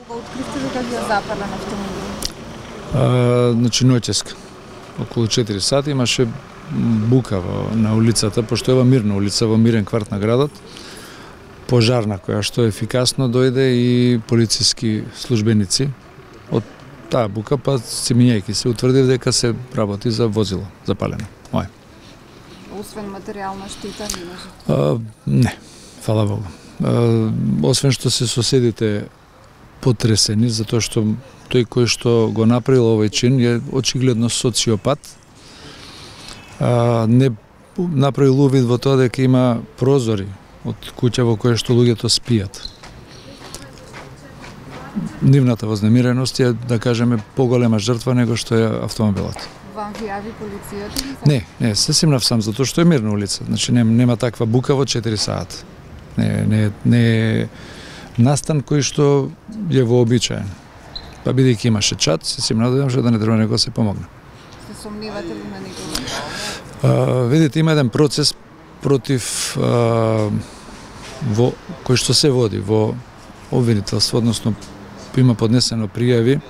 Кога откривте дека ви е запален автомобил? Значи ноќеска. Околу 4 сати имаше бука на улицата, пошто е мирна улица, во мирен кварт на градот. Пожарна која што ефикасно дојде и полициски службеници. Од таа бука, па семињајќи се утврди дека се работи за возило запалено. Освен материјална штета не може? Не, фала Богу. Освен што се соседите потресени, затоа што тој кој што го направил овој чин е очигледно социопат. Не направил увид во тоа дека има прозори од куќа во која што луѓето спијат. Нивната вознемиреност е, да кажеме, поголема жртва него што е автомобилот. Вам ви јави полицијата? Не, се симнав сам, затоа што е мирна улица. Значи нема таква бука во 4 сати. Не е настан кој што е вообичаен. Па бидејќи имаше чат, се си надевам да не треба него се помогне. Се сомнивате ли на некој? Видите, има еден процес против кој што се води во обвинителство, односно има поднесено пријави.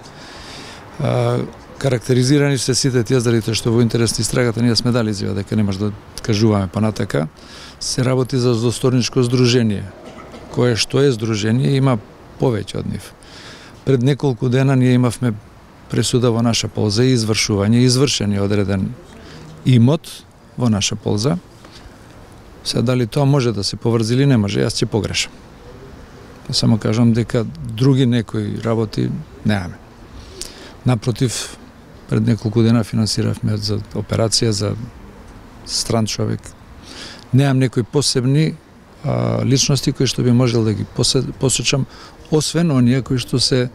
Карактеризирани се сите тие заради тоа што во интерес на истрагата ние сме дали изјава дека не може да кажуваме понатака. Се работи за злосторничко здружение, кое што е здружение има повеќе од нив. Пред неколку дена ние имавме пресуда во наша полза и извршен е одреден имот во наша полза. Сега дали тоа може да се поврзи или не може, јас ќе погрешам. Само кажам дека други некои работи немаме. Напротив, пред неколку дена финансиравме за операција за стран човек. Немам некои посебни личности кои што би можел да ги посечам, освен оние кои што се,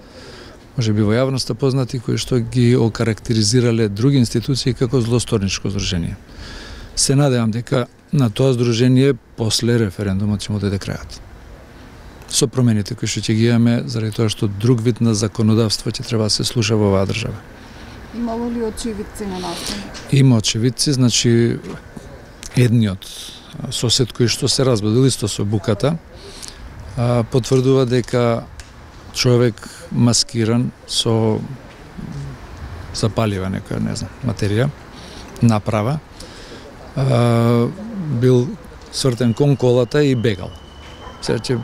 може би во јавноста познати, кои што ги окарактеризирале други институции како злосторничко здружение. Се надевам дека на тоа здружение после референдумот ќе му дојде крајот. Со промените кои што ќе ги имаме, заради тоа што друг вид на законодавство ќе треба да се слуша во оваа држава. Имало ли очевидци на настанот? Има очевидци, значи едниот сосед кој што се разбудил исто со буката, потврдува дека човек маскиран со запалива некоја, не знам, материја, направа, бил свртен кон колата и бегал. Сега ќе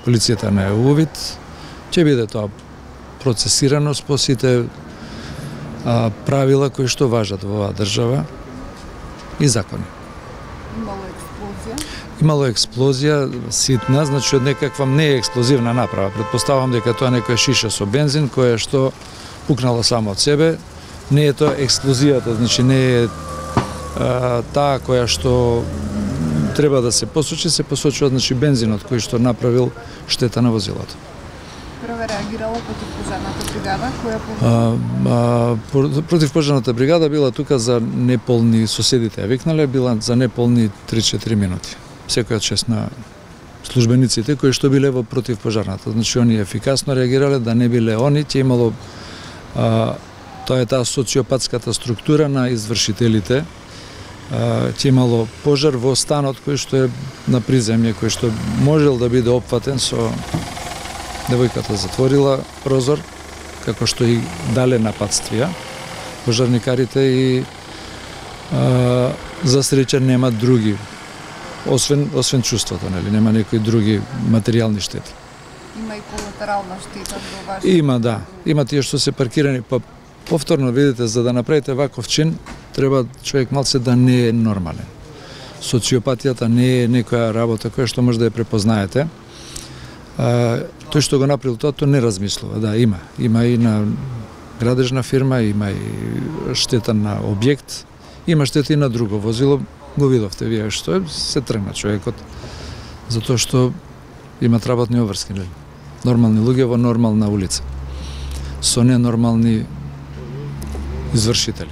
полицијата на увид, ќе биде тоа процесирано спо сите правила кои што важат во оваа држава и закони. Имало експлозија ситна, значи од некаква не е експлозивна направа. Предпоставам дека тоа некоја шиша со бензин која што пукнала само од себе. Не е тоа експлозијата, значи не е таа која што треба да се посочи, се посочува значи бензинот кој што направил штета на возилото. Прва реагирала противпожарната бригада, противпожарната бригада била тука за неполни, соседите ја викнале, била за неполни 3-4 минути. Секоја чест на службениците кои што биле во противпожарната. Значи они ефикасно реагирале, да не биле они, ќе имало тоа е таа социопатската структура на извршителите. Ќе имало пожар во станот кој што е на приземје, кој што можел да биде опфатен со девојката затворила прозор, како што и дале нападствија пожарникарите и за среќа нема други, освен чувството, нели, нема некои други материјални штети. Има и колатерална штета во вашето? Има, да. Има тие што се паркирани, па повторно видите, за да направите ваков чин, треба човек малце да не е нормален. Социопатијата не е некоја работа која што може да ја препознаете. Тој што го направил тоа, тој не размислува. Да, има. Има и на градежна фирма, има и штета на објект, има штета и на друго возило. Го видовте вие што е, се тргна човекот, затоа што имат работни обврски, нели? Нормални луѓе во нормална улица, со ненормални извршители.